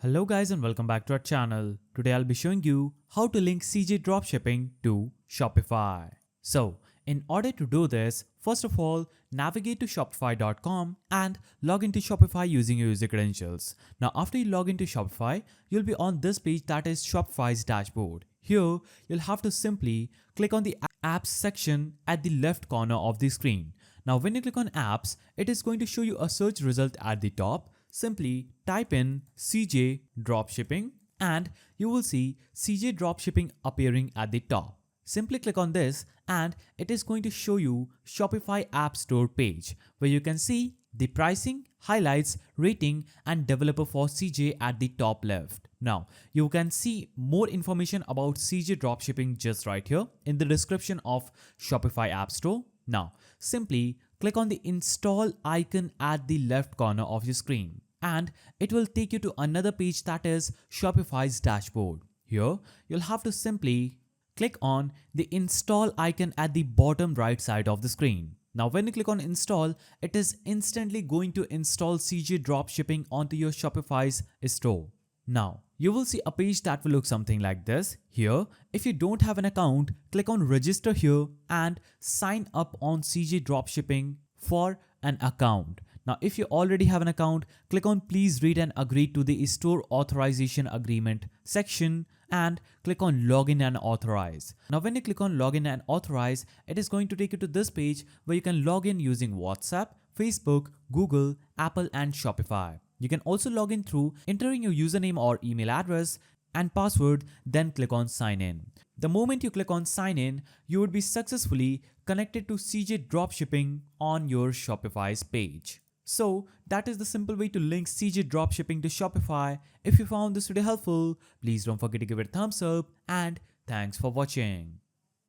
Hello guys and welcome back to our channel. Today I'll be showing you how to link CJ Dropshipping to Shopify. So in order to do this, first of all, navigate to shopify.com and log into Shopify using your user credentials. Now after you log into Shopify, you'll be on this page that is Shopify's dashboard. Here, you'll have to simply click on the apps section at the left corner of the screen. Now when you click on apps, it is going to show you a search result at the top. Simply type in CJ Dropshipping and you will see CJ Dropshipping appearing at the top. Simply click on this and it is going to show you Shopify App Store page where you can see the pricing, highlights, rating and developer for CJ at the top left. Now, you can see more information about CJ Dropshipping just right here in the description of Shopify App Store. Now, simply click on the install icon at the left corner of your screen and it will take you to another page that is Shopify's dashboard. Here, you'll have to simply click on the install icon at the bottom right side of the screen. Now when you click on install, it is instantly going to install CJ Dropshipping onto your Shopify's store. Now, you will see a page that will look something like this. Here, if you don't have an account, click on register here and sign up on CJ Dropshipping for an account. Now, if you already have an account, click on please read and agree to the store authorization agreement section and click on login and authorize. Now, when you click on login and authorize, it is going to take you to this page where you can log in using WhatsApp, Facebook, Google, Apple and Shopify. You can also log in through entering your username or email address and password, then click on sign in. The moment you click on sign in, you would be successfully connected to CJ Dropshipping on your Shopify's page. So that is the simple way to link CJ Dropshipping to Shopify. If you found this video helpful, please don't forget to give it a thumbs up and thanks for watching.